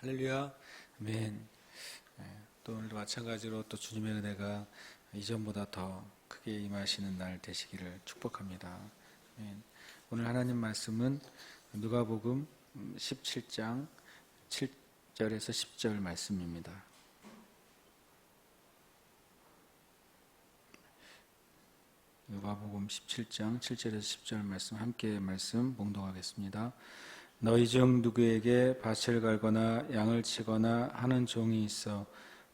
할렐루야, 아멘. 또 오늘도 마찬가지로 또 주님의 은혜가 이전보다 더 크게 임하시는 날 되시기를 축복합니다. 아멘. 오늘 하나님 말씀은 누가복음 17장 7절에서 10절 말씀입니다. 누가복음 17장 7절에서 10절 말씀 함께 말씀 봉독하겠습니다. 너희 중 누구에게 밭을 갈거나 양을 치거나 하는 종이 있어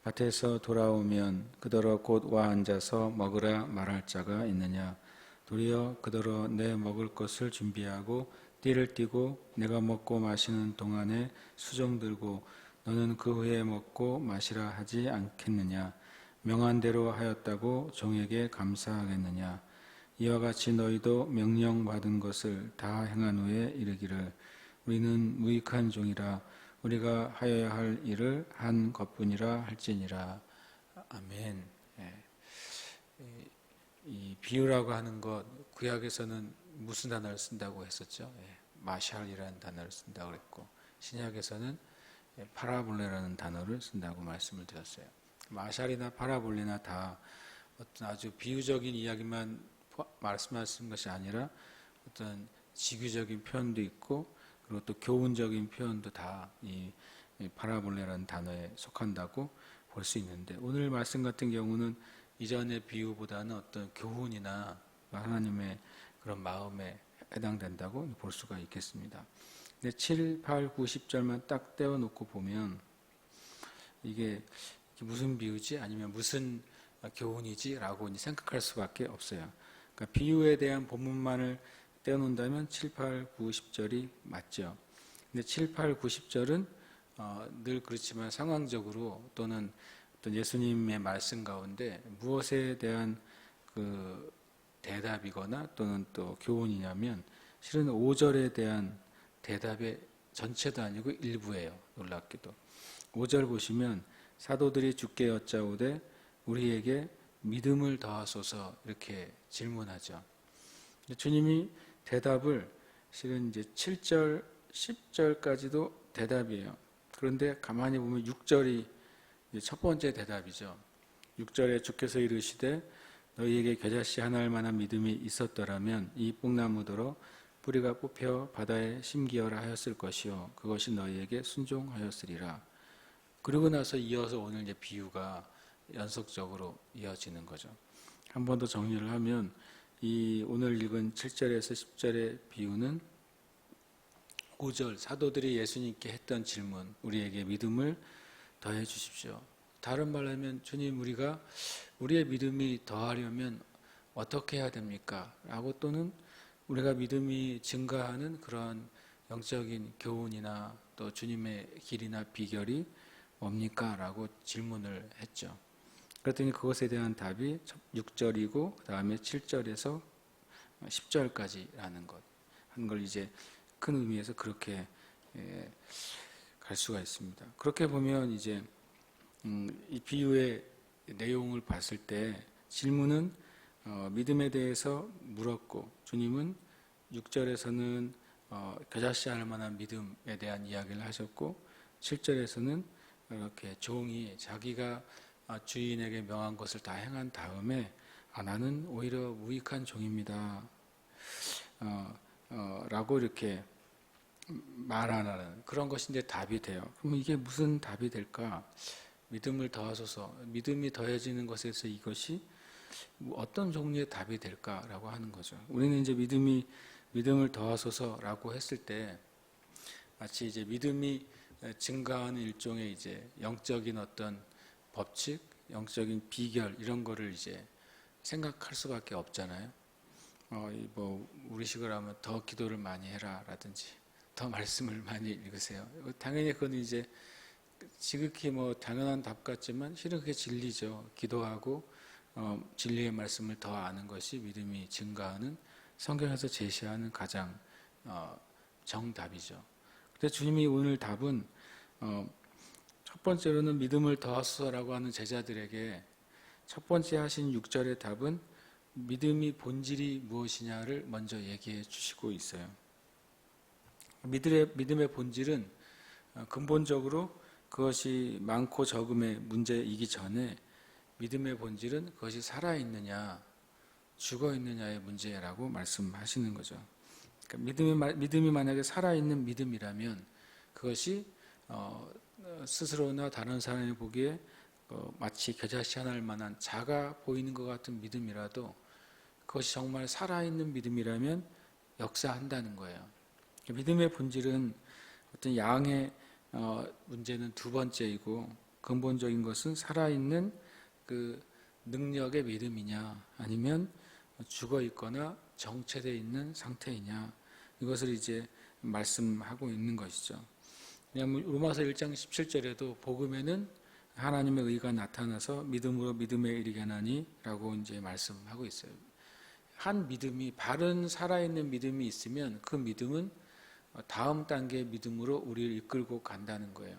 밭에서 돌아오면 그더러 곧 와 앉아서 먹으라 말할 자가 있느냐? 도리어 그더러 내 먹을 것을 준비하고 띠를 띠고 내가 먹고 마시는 동안에 수종 들고 너는 그 후에 먹고 마시라 하지 않겠느냐? 명한 대로 하였다고 종에게 감사하겠느냐? 이와 같이 너희도 명령받은 것을 다 행한 후에 이르기를 우리는 무익한 종이라 우리가 하여야 할 일을 한 것뿐이라 할지니라. 아멘. 이 비유라고 하는 것 구약에서는 무슨 단어를 쓴다고 했었죠? 마샬이라는 단어를 쓴다고 했고 신약에서는 파라볼레라는 단어를 쓴다고 말씀을 드렸어요. 마샬이나 파라볼레나 다 어떤 아주 비유적인 이야기만 말씀하시는 것이 아니라 어떤 지규적인 표현도 있고 그리고 또 교훈적인 표현도 다 이 파라볼레라는 단어에 속한다고 볼 수 있는데 오늘 말씀 같은 경우는 이전의 비유보다는 어떤 교훈이나 하나님의 그런 마음에 해당된다고 볼 수가 있겠습니다. 근데 7, 8, 9, 10절만 딱 떼어놓고 보면 이게 무슨 비유지? 아니면 무슨 교훈이지? 라고 생각할 수밖에 없어요. 그러니까 비유에 대한 본문만을 떼어놓는다면 7, 8, 9, 10절이 맞죠. 근데 7, 8, 9, 10절은 늘 그렇지만 상황적으로 또는 어떤 예수님의 말씀 가운데 무엇에 대한 그 대답이거나 또는 또 교훈이냐면 실은 5절에 대한 대답의 전체도 아니고 일부예요. 놀랍게도. 5절 보시면 사도들이 주께 여짜오되 우리에게 믿음을 더하소서 이렇게 질문하죠. 주님이 대답을 실은 이제 7절, 10절까지도 대답이에요. 그런데 가만히 보면 6절이 첫 번째 대답이죠. 6절에 주께서 이르시되 너희에게 겨자씨 하나할 만한 믿음이 있었더라면 이 뽕나무더러 뿌리가 뽑혀 바다에 심기어라 하였을 것이요 그것이 너희에게 순종하였으리라. 그러고 나서 이어서 오늘 이제 비유가 연속적으로 이어지는 거죠. 한 번 더 정리를 하면 이 오늘 읽은 7절에서 10절의 비유는 5절 사도들이 예수님께 했던 질문 우리에게 믿음을 더해 주십시오. 다른 말로 하면 주님 우리가 우리의 믿음이 더하려면 어떻게 해야 됩니까? 라고 또는 우리가 믿음이 증가하는 그런 영적인 교훈이나 또 주님의 길이나 비결이 뭡니까? 라고 질문을 했죠. 그랬더니 그것에 대한 답이 6절이고 그 다음에 7절에서 10절까지라는 것. 한 걸 이제 큰 의미에서 그렇게 갈 수가 있습니다. 그렇게 보면 이제 이 비유의 내용을 봤을 때 질문은 믿음에 대해서 물었고 주님은 6절에서는 겨자씨 할 만한 믿음에 대한 이야기를 하셨고 7절에서는 이렇게 종이 자기가 주인에게 명한 것을 다 행한 다음에 나는 오히려 무익한 종입니다. 라고 이렇게 말하는 그런 것이 이제 답이 돼요. 그럼 이게 무슨 답이 될까? 믿음을 더하소서. 믿음이 더해지는 것에서 이것이 어떤 종류의 답이 될까라고 하는 거죠. 우리는 이제 믿음을 더하소서라고 했을 때 마치 이제 믿음이 증가하는 일종의 이제 영적인 어떤 법칙, 영적인 비결 이런 거를 이제 생각할 수밖에 없잖아요. 뭐 우리식으로 하면 더 기도를 많이 해라라든지 더 말씀을 많이 읽으세요. 당연히 그건 이제 지극히 뭐 당연한 답 같지만 실은 그게 진리죠. 기도하고 진리의 말씀을 더 아는 것이 믿음이 증가하는 성경에서 제시하는 가장 정답이죠. 근데 주님이 오늘 답은 첫 번째로는 믿음을 더하소서라고 하는 제자들에게 첫 번째 하신 6절의 답은 믿음의 본질이 무엇이냐를 먼저 얘기해 주시고 있어요. 믿음의 본질은 근본적으로 그것이 많고 적음의 문제이기 전에 믿음의 본질은 그것이 살아있느냐 죽어있느냐의 문제라고 말씀하시는 거죠. 그러니까 믿음이 만약에 살아있는 믿음이라면 그것이 스스로나 다른 사람이 보기에 마치 겨자씨 하나를 만한 작아 보이는 것 같은 믿음이라도 그것이 정말 살아있는 믿음이라면 역사한다는 거예요. 믿음의 본질은 어떤 양의 문제는 두 번째이고 근본적인 것은 살아있는 그 능력의 믿음이냐 아니면 죽어 있거나 정체되어 있는 상태이냐 이것을 이제 말씀하고 있는 것이죠. 왜냐하면 로마서 1장 17절에도 복음에는 하나님의 의가 나타나서 믿음으로 믿음에 이르게 하나니 라고 이제 말씀하고 있어요. 한 믿음이 바른 살아있는 믿음이 있으면 그 믿음은 다음 단계의 믿음으로 우리를 이끌고 간다는 거예요.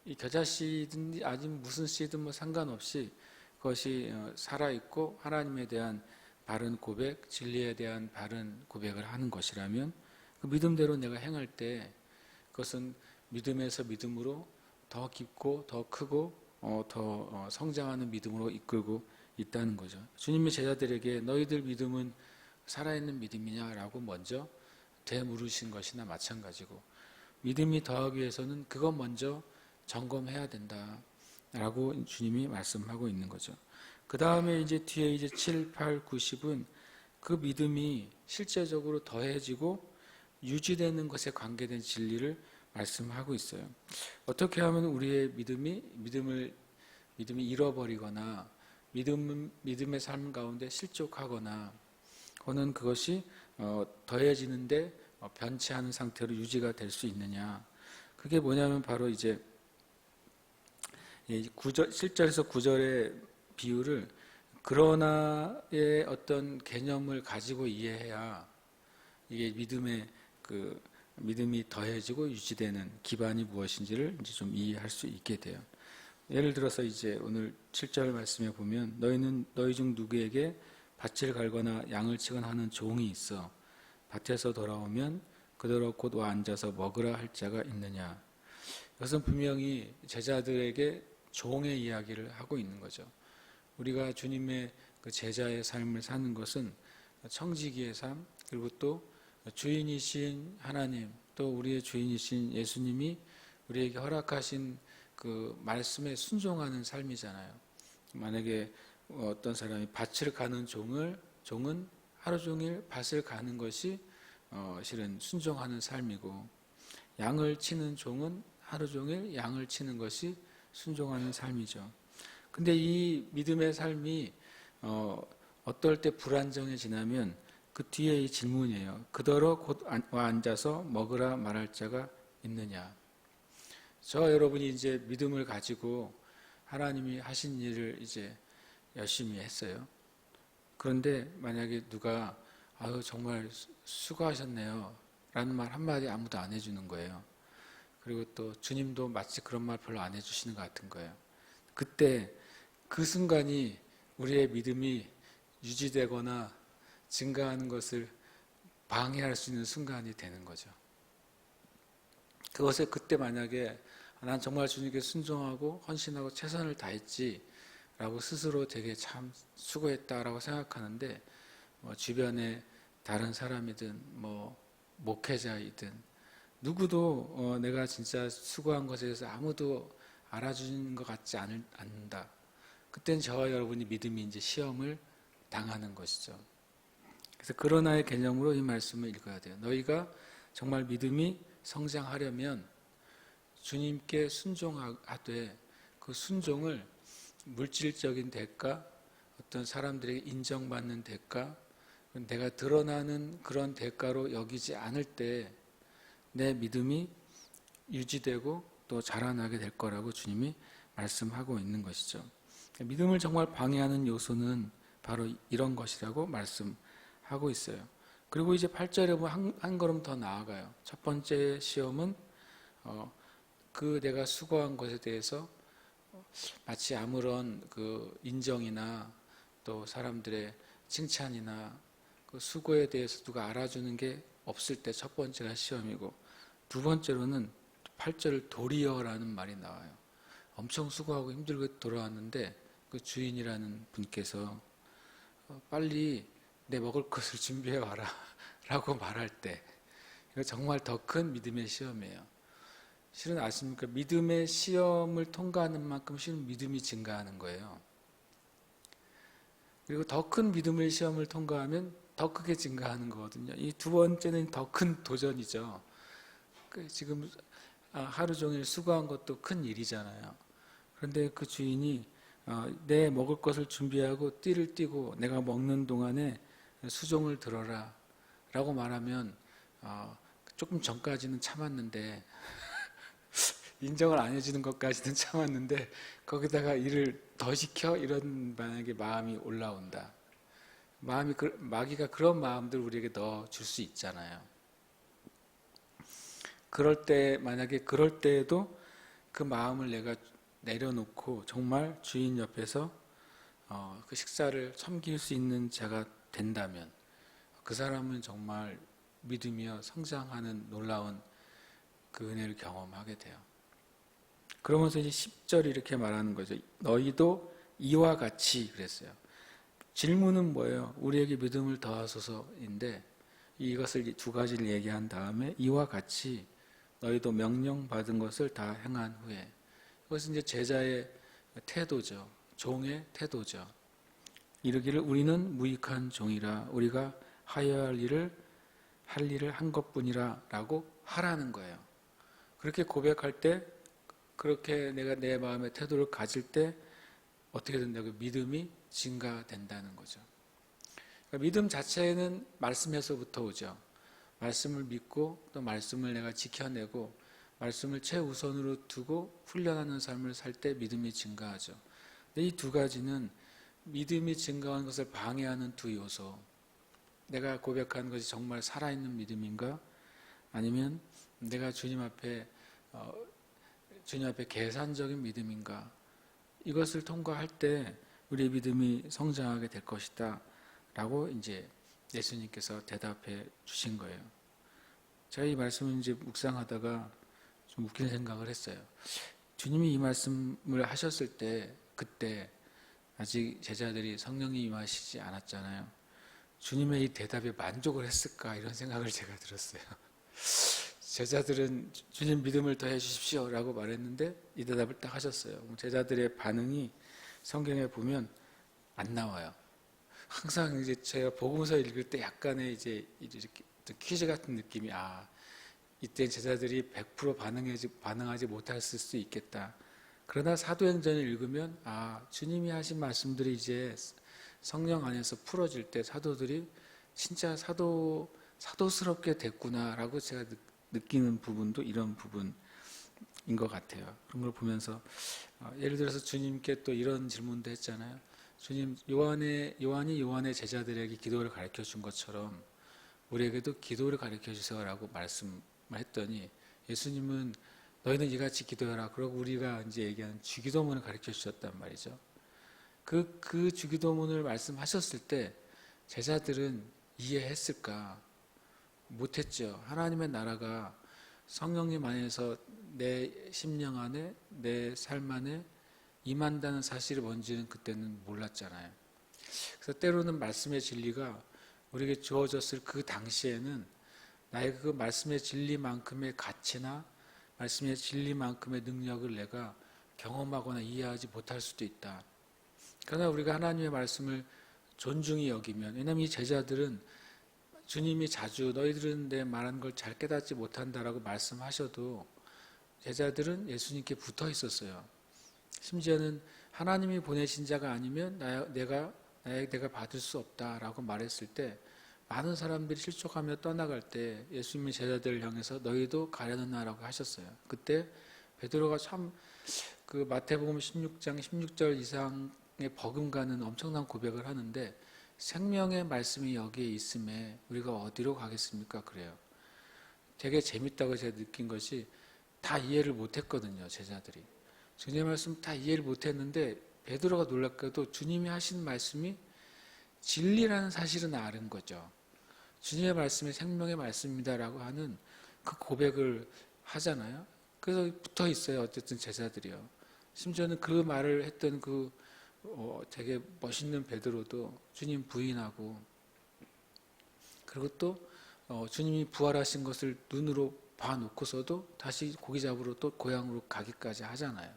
이 겨자씨든 아직 무슨 씨든 뭐 상관없이 그것이 살아있고 하나님에 대한 바른 고백, 진리에 대한 바른 고백을 하는 것이라면 그 믿음대로 내가 행할 때 그것은 믿음에서 믿음으로 더 깊고 더 크고 더 성장하는 믿음으로 이끌고 있다는 거죠. 주님의 제자들에게 너희들 믿음은 살아있는 믿음이냐라고 먼저 되물으신 것이나 마찬가지고 믿음이 더하기 위해서는 그것 먼저 점검해야 된다라고 주님이 말씀하고 있는 거죠. 그 다음에 이제 뒤에 이제 7, 8, 9, 10은 그 믿음이 실제적으로 더해지고 유지되는 것에 관계된 진리를 말씀하고 있어요. 어떻게 하면 우리의 믿음이 잃어버리거나 믿음의 삶 가운데 실족하거나 그거는 그것이 더해지는데 변치 않은 상태로 유지가 될 수 있느냐. 그게 뭐냐면 바로 이제 7절에서 9절의 비유를 그러나의 어떤 개념을 가지고 이해해야 이게 믿음이 더해지고 유지되는 기반이 무엇인지를 이제 좀 이해할 수 있게 돼요. 예를 들어서 이제 오늘 7절 말씀에 보면 너희는 너희 중 누구에게 밭을 갈거나 양을 치거나 하는 종이 있어 밭에서 돌아오면 그대로 곧 와 앉아서 먹으라 할 자가 있느냐. 이것은 분명히 제자들에게 종의 이야기를 하고 있는 거죠. 우리가 주님의 그 제자의 삶을 사는 것은 청지기의 삶 그리고 또 주인이신 하나님 또 우리의 주인이신 예수님이 우리에게 허락하신 그 말씀에 순종하는 삶이잖아요. 만약에 어떤 사람이 밭을 가는 종은 하루 종일 밭을 가는 것이 실은 순종하는 삶이고 양을 치는 종은 하루 종일 양을 치는 것이 순종하는 삶이죠. 근데 이 믿음의 삶이 어떨 때 불안정해지냐면 그 뒤에 이 질문이에요. 그더러 곧 와 앉아서 먹으라 말할 자가 있느냐. 저 여러분이 이제 믿음을 가지고 하나님이 하신 일을 이제 열심히 했어요. 그런데 만약에 누가 아유 정말 수고하셨네요 라는 말 한마디 아무도 안 해주는 거예요. 그리고 또 주님도 마치 그런 말 별로 안 해주시는 것 같은 거예요. 그때 그 순간이 우리의 믿음이 유지되거나 증가하는 것을 방해할 수 있는 순간이 되는 거죠. 그것에 그때 만약에 난 정말 주님께 순종하고 헌신하고 최선을 다했지 라고 스스로 되게 참 수고했다라고 생각하는데 주변에 다른 사람이든 목회자이든 누구도 내가 진짜 수고한 것에 대해서 아무도 알아주는 것 같지 않는다. 그땐 저와 여러분이 믿음이 이제 시험을 당하는 것이죠. 그래서 그러나의 개념으로 이 말씀을 읽어야 돼요. 너희가 정말 믿음이 성장하려면 주님께 순종하되 그 순종을 물질적인 대가, 어떤 사람들에게 인정받는 대가, 내가 드러나는 그런 대가로 여기지 않을 때 내 믿음이 유지되고 또 자라나게 될 거라고 주님이 말씀하고 있는 것이죠. 믿음을 정말 방해하는 요소는 바로 이런 것이라고 말씀하고 있어요. 그리고 이제 8절에 보면 한 걸음 더 나아가요. 첫 번째 시험은 그 내가 수고한 것에 대해서 마치 아무런 그 인정이나 또 사람들의 칭찬이나 그 수고에 대해서 누가 알아주는 게 없을 때 첫 번째가 시험이고 두 번째로는 8절 도리어라는 말이 나와요. 엄청 수고하고 힘들게 돌아왔는데 그 주인이라는 분께서 빨리 내 먹을 것을 준비해 와라 라고 말할 때, 이거 정말 더 큰 믿음의 시험이에요. 실은 아십니까? 믿음의 시험을 통과하는 만큼 실은 믿음이 증가하는 거예요. 그리고 더 큰 믿음의 시험을 통과하면 더 크게 증가하는 거거든요. 이 두 번째는 더 큰 도전이죠. 지금 하루 종일 수고한 것도 큰 일이잖아요. 그런데 그 주인이 내 먹을 것을 준비하고 띠를 띠고 내가 먹는 동안에 수종을 들어라 라고 말하면 조금 전까지는 참았는데 인정을 안 해주는 것까지는 참았는데 거기다가 일을 더 시켜? 이런 만약에 마음이 올라온다. 마귀가 그런 마음들 우리에게 넣어 줄 수 있잖아요. 만약에 그럴 때에도 그 마음을 내가 내려놓고 정말 주인 옆에서 그 식사를 섬길 수 있는 자가 된다면 그 사람은 정말 믿으며 성장하는 놀라운 그 은혜를 경험하게 돼요. 그러면서 이제 10절이 이렇게 말하는 거죠. 너희도 이와 같이 그랬어요. 질문은 뭐예요? 우리에게 믿음을 더하소서인데 이것을 두 가지를 얘기한 다음에 이와 같이 너희도 명령받은 것을 다 행한 후에, 이것은 이제 제자의 태도죠. 종의 태도죠. 이르기를 우리는 무익한 종이라 우리가 하여야 할 일을 한 것뿐이라 라고 하라는 거예요. 그렇게 고백할 때, 그렇게 내가 내 마음의 태도를 가질 때 어떻게 된다고요? 믿음이 증가된다는 거죠. 그러니까 믿음 자체는 말씀에서부터 오죠. 말씀을 믿고 또 말씀을 내가 지켜내고 말씀을 최우선으로 두고 훈련하는 삶을 살 때 믿음이 증가하죠. 근데 이 두 가지는 믿음이 증가하는 것을 방해하는 두 요소. 내가 고백하는 것이 정말 살아있는 믿음인가? 아니면 내가 주님 앞에 계산적인 믿음인가? 이것을 통과할 때 우리의 믿음이 성장하게 될 것이다 라고 이제 예수님께서 대답해 주신 거예요. 제가 이 말씀을 이제 묵상하다가 좀 웃긴 생각을 했어요. 주님이 이 말씀을 하셨을 때, 그때 아직 제자들이 성령이 임하시지 않았잖아요. 주님의 이 대답에 만족을 했을까, 이런 생각을 제가 들었어요. 제자들은 주님 믿음을 더해 주십시오 라고 말했는데 이 대답을 딱 하셨어요. 제자들의 반응이 성경에 보면 안 나와요. 항상 이제 제가 복음서 읽을 때 약간의 이제 이렇게 퀴즈 같은 느낌이, 이때 제자들이 100% 반응하지 못했을 수 있겠다. 그러나 사도행전을 읽으면 주님이 하신 말씀들이 이제 성령 안에서 풀어질 때 사도들이 진짜 사도스럽게 됐구나라고 제가 느끼는 부분도 이런 부분인 것 같아요. 그런 걸 보면서 예를 들어서 주님께 또 이런 질문도 했잖아요. 주님, 요한이 요한의 제자들에게 기도를 가르쳐 준 것처럼 우리에게도 기도를 가르쳐 주세요라고 말씀을 했더니 예수님은 너희는 이같이 기도해라. 그러고 우리가 이제 얘기하는 주기도문을 가르쳐 주셨단 말이죠. 그 주기도문을 말씀하셨을 때 제자들은 이해했을까? 못했죠. 하나님의 나라가 성령님 안에서 내 심령 안에, 내 삶 안에 임한다는 사실을 뭔지는 그때는 몰랐잖아요. 그래서 때로는 말씀의 진리가 우리에게 주어졌을 그 당시에는 나의 그 말씀의 진리만큼의 가치나 말씀의 진리만큼의 능력을 내가 경험하거나 이해하지 못할 수도 있다. 그러나 우리가 하나님의 말씀을 존중히 여기면, 왜냐하면 이 제자들은 주님이 자주 너희들은 내 말한 걸 잘 깨닫지 못한다라고 말씀하셔도 제자들은 예수님께 붙어 있었어요. 심지어는 하나님이 보내신 자가 아니면 내가 받을 수 없다라고 말했을 때 많은 사람들이 실족하며 떠나갈 때 예수님이 제자들을 향해서 너희도 가려느냐라고 하셨어요. 그때 베드로가 참 그 마태복음 16장 16절 이상의 버금가는 엄청난 고백을 하는데 생명의 말씀이 여기에 있음에 우리가 어디로 가겠습니까? 그래요. 되게 재밌다고 제가 느낀 것이 다 이해를 못했거든요. 제자들이. 주님의 말씀 다 이해를 못했는데 베드로가 놀랍게도 주님이 하신 말씀이 진리라는 사실은 아는 거죠. 주님의 말씀이 생명의 말씀이다라고 하는 그 고백을 하잖아요. 그래서 붙어 있어요. 어쨌든 제자들이요. 심지어는 그 말을 했던 되게 멋있는 베드로도 주님 부인하고, 그리고 또 주님이 부활하신 것을 눈으로 봐놓고서도 다시 고기 잡으러 또 고향으로 가기까지 하잖아요.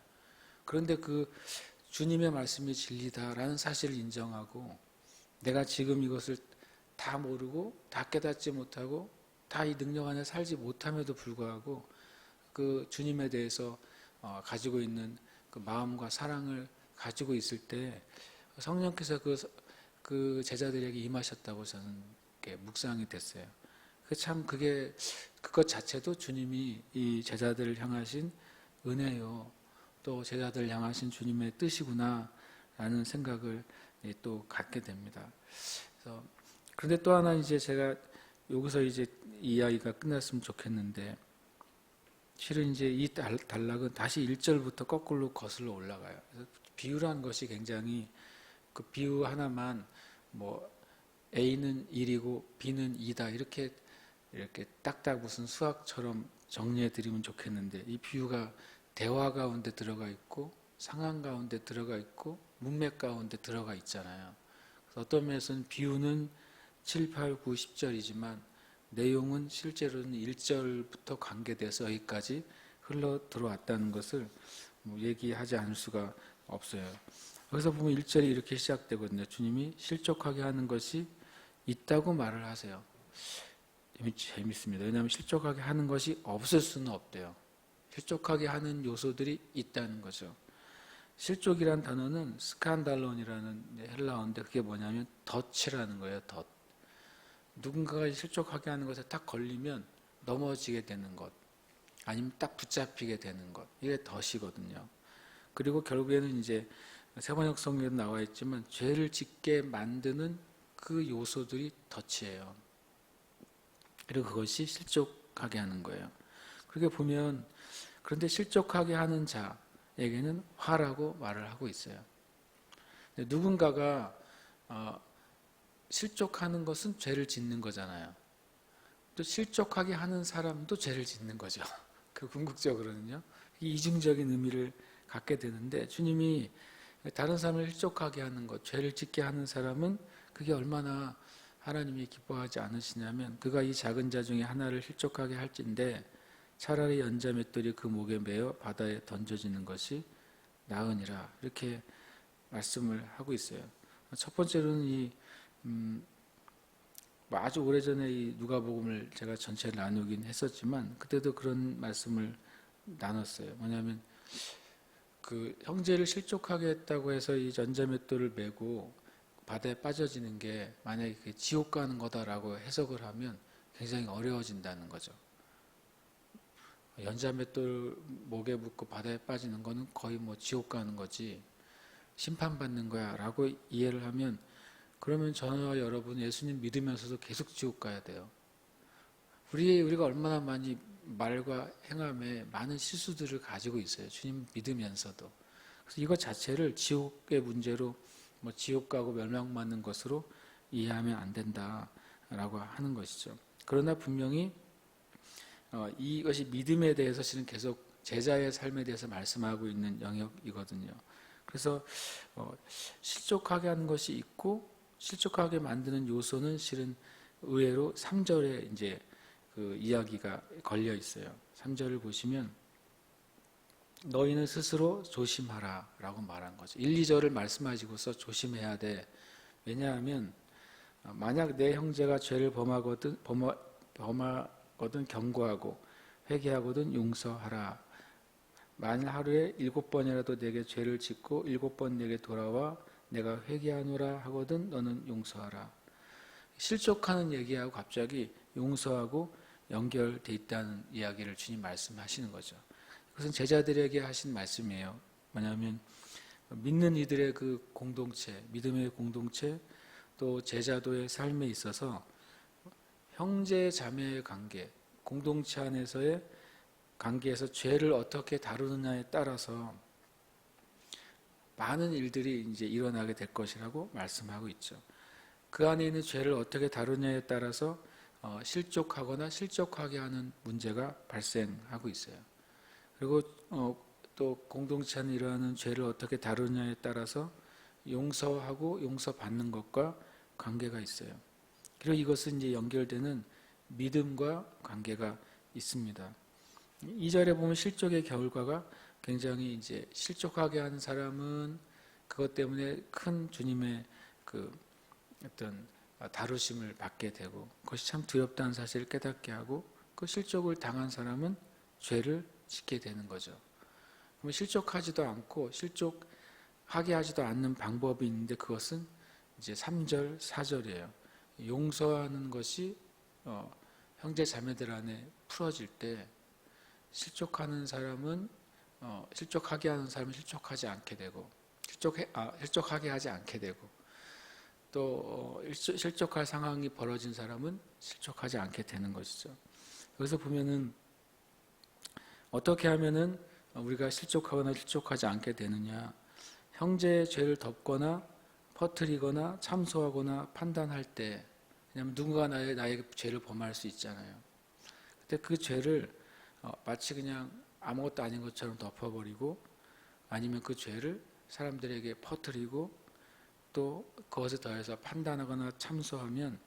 그런데 그 주님의 말씀이 진리다라는 사실을 인정하고, 내가 지금 이것을 다 모르고 다 깨닫지 못하고 다 이 능력 안에 살지 못함에도 불구하고 그 주님에 대해서 가지고 있는 그 마음과 사랑을 가지고 있을 때 성령께서 그 제자들에게 임하셨다고 저는 묵상이 됐어요. 그것 자체도 주님이 이 제자들을 향하신 은혜요, 또 제자들을 향하신 주님의 뜻이구나 라는 생각을 또 갖게 됩니다. 그런데 또 하나 이제 제가 여기서 이제 이 이야기가 끝났으면 좋겠는데, 실은 이제 이 단락은 다시 1절부터 거꾸로 거슬러 올라가요. 그래서 비유라는 것이 굉장히, 그 비유 하나만 뭐 A는 1이고 B는 2다 이렇게 딱딱 무슨 수학처럼 정리해 드리면 좋겠는데, 이 비유가 대화 가운데 들어가 있고 상황 가운데 들어가 있고 문맥 가운데 들어가 있잖아요. 그래서 어떤 면에서는 비유는 7, 8, 9, 10절이지만 내용은 실제로는 1절부터 관계돼서 여기까지 흘러 들어왔다는 것을 얘기하지 않을 수가 없어요. 여기서 보면 1절이 이렇게 시작되거든요. 주님이 실족하게 하는 것이 있다고 말을 하세요. 재밌습니다. 왜냐하면 실족하게 하는 것이 없을 수는 없대요. 실족하게 하는 요소들이 있다는 거죠. 실족이란 단어는 스칸달론이라는 헬라어인데, 그게 뭐냐면 덫이라는 거예요. 덫. 누군가가 실족하게 하는 것에 딱 걸리면 넘어지게 되는 것, 아니면 딱 붙잡히게 되는 것, 이게 덫이거든요. 그리고 결국에는 이제 세번역 성경에도 나와 있지만 죄를 짓게 만드는 그 요소들이 덫이에요. 그리고 그것이 실족하게 하는 거예요. 그렇게 보면, 그런데 실족하게 하는 자에게는 화라고 말을 하고 있어요. 누군가가 실족하는 것은 죄를 짓는 거잖아요. 또 실족하게 하는 사람도 죄를 짓는 거죠. 그 궁극적으로는요. 이중적인 의미를 갖게 되는데, 주님이 다른 사람을 실족하게 하는 것, 죄를 짓게 하는 사람은 그게 얼마나 하나님이 기뻐하지 않으시냐면, 그가 이 작은 자 중에 하나를 실족하게 할진데 차라리 연자맷돌이 그 목에 매어 바다에 던져지는 것이 나으니라, 이렇게 말씀을 하고 있어요. 첫 번째로는 아주 오래전에 이 누가복음을 제가 전체를 나누긴 했었지만 그때도 그런 말씀을 나눴어요. 뭐냐면 그 형제를 실족하게 했다고 해서 이 전자맷돌을 메고 바다에 빠져지는 게 만약에 그게 지옥 가는 거다라고 해석을 하면 굉장히 어려워진다는 거죠. 연자맷돌 목에 묶고 바다에 빠지는 거는 거의 뭐 지옥 가는 거지, 심판받는 거야 라고 이해를 하면, 그러면 저와 여러분 예수님 믿으면서도 계속 지옥 가야 돼요. 우리가 얼마나 많이 말과 행함에 많은 실수들을 가지고 있어요. 주님 믿으면서도. 그래서 이것 자체를 지옥의 문제로, 뭐 지옥 가고 멸망받는 것으로 이해하면 안 된다라고 하는 것이죠. 그러나 분명히 이것이 믿음에 대해서 실은 계속 제자의 삶에 대해서 말씀하고 있는 영역이거든요. 그래서 실족하게 하는 것이 있고 실족하게 만드는 요소는 실은 의외로 3절에 이제 그 이야기가 걸려 있어요. 3절을 보시면 너희는 스스로 조심하라 라고 말한 거죠. 1, 2절을 말씀하시고서 조심해야 돼. 왜냐하면 만약 내 형제가 죄를 범하거든 경고하고 회개하거든 용서하라. 만일 하루에 7번이라도 내게 죄를 짓고 7번 내게 돌아와 내가 회개하노라 하거든 너는 용서하라. 실족하는 얘기하고 갑자기 용서하고 연결돼 있다는 이야기를 주님 말씀하시는 거죠. 그것은 제자들에게 하신 말씀이에요. 뭐냐면 믿는 이들의 그 공동체, 믿음의 공동체, 또 제자도의 삶에 있어서 형제 자매의 관계, 공동체 안에서의 관계에서 죄를 어떻게 다루느냐에 따라서 많은 일들이 이제 일어나게 될 것이라고 말씀하고 있죠. 그 안에 있는 죄를 어떻게 다루냐에 따라서 실족하거나 실족하게 하는 문제가 발생하고 있어요. 그리고 또 공동체 안에 일어나는 죄를 어떻게 다루느냐에 따라서 용서하고 용서받는 것과 관계가 있어요. 그리고 이것은 이제 연결되는 믿음과 관계가 있습니다. 2절에 보면 실족의 결과가 굉장히 이제 실족하게 하는 사람은 그것 때문에 큰 주님의 그 어떤 다루심을 받게 되고 그것이 참 두렵다는 사실을 깨닫게 하고 그 실족을 당한 사람은 죄를 짓게 되는 거죠. 그러면 실족하지도 않고 실족하게 하지도 않는 방법이 있는데 그것은 이제 3절, 4절이에요. 용서하는 것이 형제 자매들 안에 풀어질 때 실족하는 사람은 실족하게 하는 사람은 실족하지 않게 되고 실족하게 하지 않게 되고 또 실족할 상황이 벌어진 사람은 실족하지 않게 되는 것이죠. 여기서 보면은 어떻게 하면은 우리가 실족하거나 실족하지 않게 되느냐? 형제의 죄를 덮거나 퍼뜨리거나 참소하거나 판단할 때, 왜냐하면 누군가 나에게 죄를 범할 수 있잖아요. 그때 그 죄를 마치 그냥 아무것도 아닌 것처럼 덮어버리고 아니면 그 죄를 사람들에게 퍼뜨리고 또 그것에 더해서 판단하거나 참소하면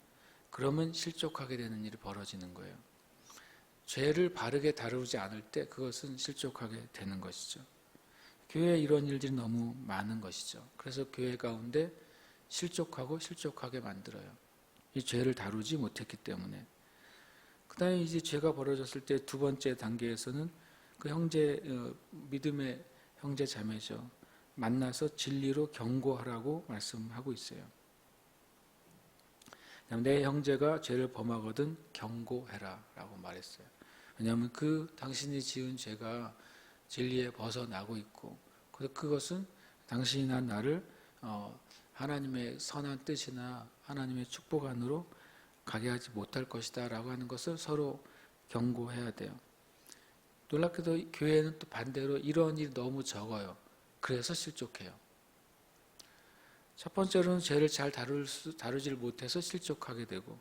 그러면 실족하게 되는 일이 벌어지는 거예요. 죄를 바르게 다루지 않을 때 그것은 실족하게 되는 것이죠. 교회에 이런 일들이 너무 많은 것이죠. 그래서 교회 가운데 실족하고 실족하게 만들어요. 이 죄를 다루지 못했기 때문에. 그 다음에 이제 죄가 벌어졌을 때 두 번째 단계에서는 그 믿음의 형제 자매죠. 만나서 진리로 경고하라고 말씀하고 있어요. 내 형제가 죄를 범하거든 경고해라 라고 말했어요. 왜냐하면 당신이 지은 죄가 진리에 벗어나고 있고 그것은 당신이나 나를 하나님의 선한 뜻이나 하나님의 축복 안으로 가게 하지 못할 것이다 라고 하는 것을 서로 경고해야 돼요. 놀랍게도 교회는 또 반대로 이런 일이 너무 적어요. 그래서 실족해요. 첫 번째로는 죄를 잘 다루질 못해서 실족하게 되고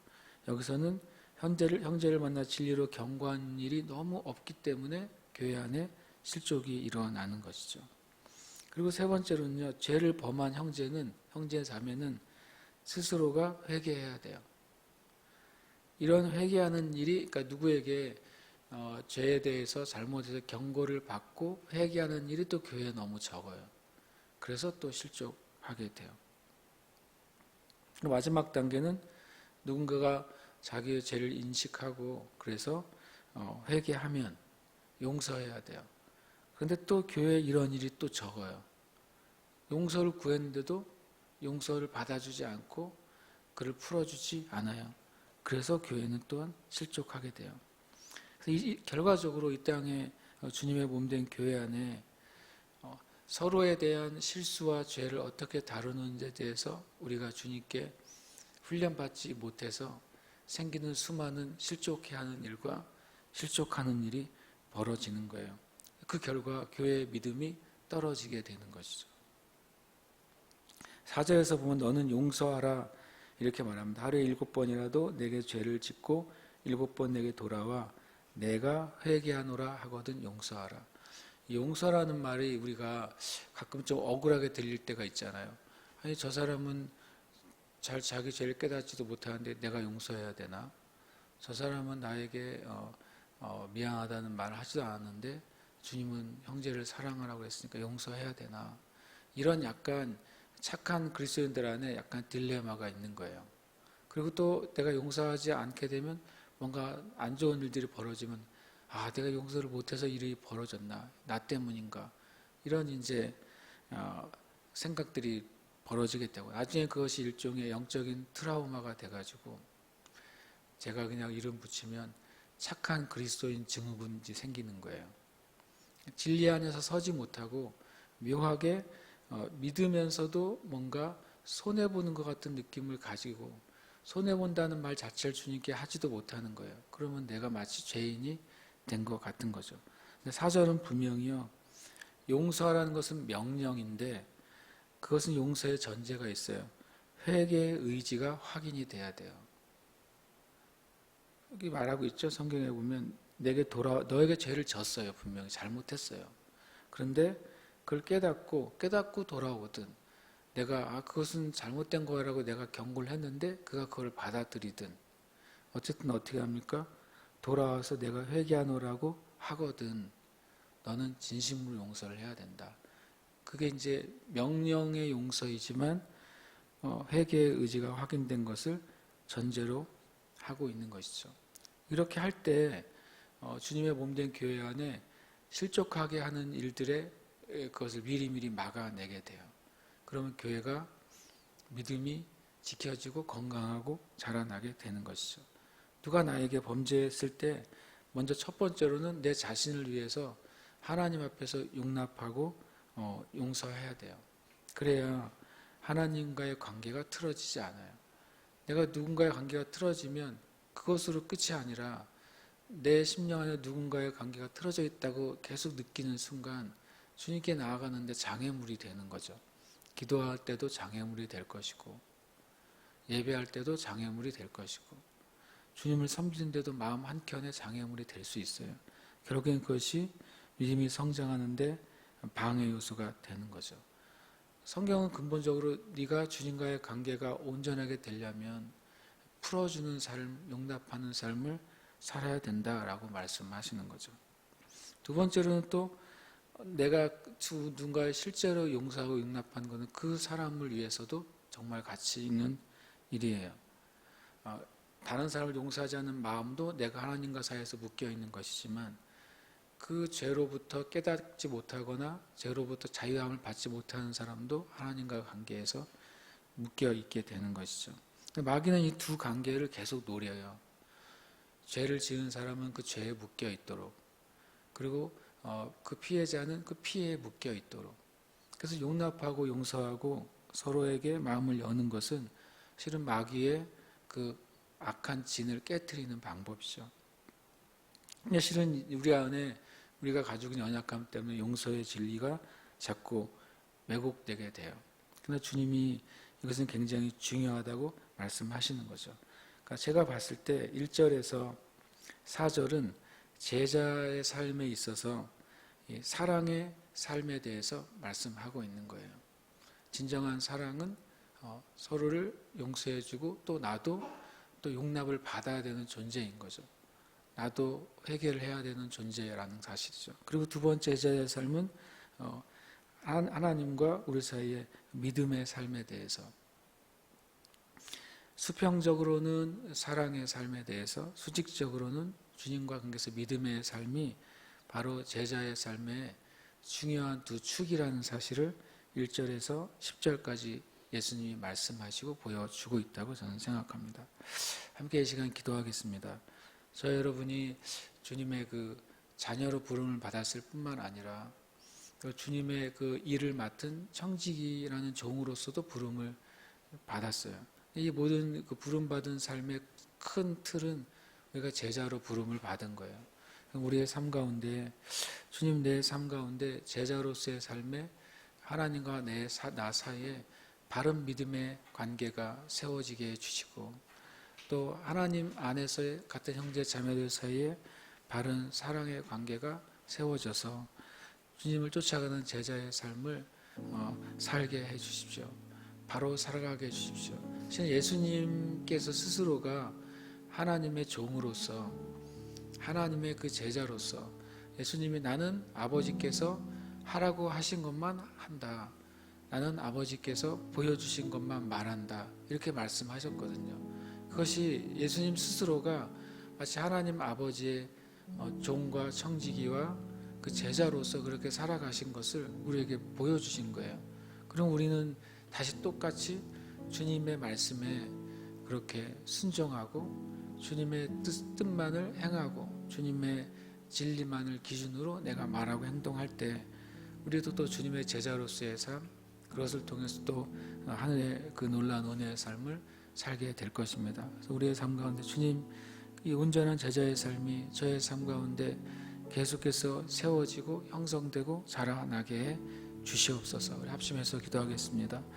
여기서는 형제를 만나 진리로 경고하는 일이 너무 없기 때문에 교회 안에 실족이 일어나는 것이죠. 그리고 세 번째로는요. 죄를 범한 형제 자매는 스스로가 회개해야 돼요. 이런 회개하는 일이 그러니까 누구에게 죄에 대해서 잘못해서 경고를 받고 회개하는 일이 또 교회에 너무 적어요. 그래서 또 실족하게 돼요. 마지막 단계는 누군가가 자기의 죄를 인식하고 그래서 회개하면 용서해야 돼요. 그런데 또 교회에 이런 일이 또 적어요. 용서를 구했는데도 용서를 받아주지 않고 그를 풀어주지 않아요. 그래서 교회는 또한 실족하게 돼요. 결과적으로 이 땅에 주님의 몸된 교회 안에 서로에 대한 실수와 죄를 어떻게 다루는지에 대해서 우리가 주님께 훈련받지 못해서 생기는 수많은 실족해하는 일과 실족하는 일이 벌어지는 거예요. 그 결과 교회의 믿음이 떨어지게 되는 것이죠. 4절에서 보면 너는 용서하라 이렇게 말합니다. 하루에 7번이라도 내게 죄를 짓고 7번 내게 돌아와 내가 회개하노라 하거든 용서하라. 용서라는 말이 우리가 가끔 좀 억울하게 들릴 때가 있잖아요. 아니 저 사람은 자기 죄를 깨닫지도 못하는데 내가 용서해야 되나? 저 사람은 나에게 미안하다는 말을 하지도 않았는데 주님은 형제를 사랑하라고 했으니까 용서해야 되나? 이런 약간 착한 그리스도인들 안에 약간 딜레마가 있는 거예요. 그리고 또 내가 용서하지 않게 되면 뭔가 안 좋은 일들이 벌어지면 내가 용서를 못해서 일이 벌어졌나? 나 때문인가? 이런 이제 생각들이 벌어지게 되고 나중에 그것이 일종의 영적인 트라우마가 돼가지고 제가 그냥 이름 붙이면 착한 그리스도인 증후군이 생기는 거예요. 진리 안에서 서지 못하고 묘하게 믿으면서도 뭔가 손해보는 것 같은 느낌을 가지고 손해본다는 말 자체를 주님께 하지도 못하는 거예요. 그러면 내가 마치 죄인이 된 것 같은 거죠. 근데 4절은 분명히요. 용서하라는 것은 명령인데 그것은 용서의 전제가 있어요. 회개의 의지가 확인이 돼야 돼요. 여기 말하고 있죠. 성경에 보면 너에게 죄를 졌어요. 분명히 잘못했어요. 그런데 그걸 깨닫고 돌아오든, 내가 그것은 잘못된 거라고 내가 경고를 했는데 그가 그걸 받아들이든, 어쨌든 어떻게 합니까? 돌아와서 내가 회개하노라고 하거든 너는 진심으로 용서를 해야 된다. 그게 이제 명령의 용서이지만 회개의 의지가 확인된 것을 전제로 하고 있는 것이죠. 이렇게 할 때 주님의 몸된 교회 안에 실족하게 하는 일들에 그것을 미리미리 막아내게 돼요. 그러면 교회가 믿음이 지켜지고 건강하고 자라나게 되는 것이죠. 누가 나에게 범죄했을 때 먼저 첫 번째로는 내 자신을 위해서 하나님 앞에서 용납하고 용서해야 돼요. 그래야 하나님과의 관계가 틀어지지 않아요. 내가 누군가의 관계가 틀어지면 그것으로 끝이 아니라 내 심령 안에 누군가의 관계가 틀어져 있다고 계속 느끼는 순간 주님께 나아가는데 장애물이 되는 거죠. 기도할 때도 장애물이 될 것이고, 예배할 때도 장애물이 될 것이고, 주님을 섬기는데도 마음 한켠에 장애물이 될 수 있어요. 결국엔 그것이 믿음이 성장하는데 방해 요소가 되는 거죠. 성경은 근본적으로 네가 주님과의 관계가 온전하게 되려면 풀어주는 삶, 용납하는 삶을 살아야 된다라고 말씀하시는 거죠. 두 번째로는 또 내가 누군가를 실제로 용서하고 용납하는 것은 그 사람을 위해서도 정말 가치 있는 일이에요. 다른 사람을 용서하지 않는 마음도 내가 하나님과 사이에서 묶여 있는 것이지만 그 죄로부터 깨닫지 못하거나 죄로부터 자유함을 받지 못하는 사람도 하나님과 관계에서 묶여 있게 되는 것이죠. 마귀는 이 두 관계를 계속 노려요. 죄를 지은 사람은 그 죄에 묶여 있도록, 그리고 그 피해자는 그 피해에 묶여 있도록. 그래서 용납하고 용서하고 서로에게 마음을 여는 것은 실은 마귀의 그 악한 진을 깨트리는 방법이죠. 근데 실은 우리 안에 우리가 가지고 있는 연약함 때문에 용서의 진리가 자꾸 왜곡되게 돼요. 그러나 주님이 이것은 굉장히 중요하다고 말씀하시는 거죠. 그러니까 제가 봤을 때 1절에서 4절은 제자의 삶에 있어서 사랑의 삶에 대해서 말씀하고 있는 거예요. 진정한 사랑은 서로를 용서해주고 또 나도 또 용납을 받아야 되는 존재인 거죠. 나도 회개를 해야 되는 존재라는 사실이죠. 그리고 두 번째 제자의 삶은 하나님과 우리 사이의 믿음의 삶에 대해서, 수평적으로는 사랑의 삶에 대해서, 수직적으로는 주님과 관계에서 믿음의 삶이 바로 제자의 삶의 중요한 두 축이라는 사실을 1절에서 10절까지 예수님이 말씀하시고 보여주고 있다고 저는 생각합니다. 함께 이 시간 기도하겠습니다. 저 여러분이 주님의 그 자녀로 부름을 받았을 뿐만 아니라 주님의 그 일을 맡은 청지기라는 종으로서도 부름을 받았어요. 이 모든 그 부름받은 삶의 큰 틀은 우리가 제자로 부름을 받은 거예요. 우리의 삶 가운데, 주님 내 삶 가운데 제자로서의 삶에 하나님과 나 사이에 바른 믿음의 관계가 세워지게 해주시고, 또 하나님 안에서의 같은 형제 자매들 사이에 바른 사랑의 관계가 세워져서 주님을 쫓아가는 제자의 삶을 살게 해주십시오. 바로 살아가게 해주십시오. 예수님께서 스스로가 하나님의 종으로서, 하나님의 그 제자로서, 예수님이 나는 아버지께서 하라고 하신 것만 한다, 나는 아버지께서 보여주신 것만 말한다, 이렇게 말씀하셨거든요. 그것이 예수님 스스로가 마치 하나님 아버지의 종과 청지기와 그 제자로서 그렇게 살아가신 것을 우리에게 보여주신 거예요. 그럼 우리는 다시 똑같이 주님의 말씀에 그렇게 순종하고 주님의 뜻만을 행하고 주님의 진리만을 기준으로 내가 말하고 행동할 때 우리도 또 주님의 제자로서의 삶, 그것을 통해서 또 하늘의 그 놀라운 은혜의 삶을 살게 될 것입니다. 그래서 우리의 삶 가운데 주님, 이 온전한 제자의 삶이 저의 삶 가운데 계속해서 세워지고 형성되고 자라나게 해 주시옵소서. 우리 합심해서 기도하겠습니다.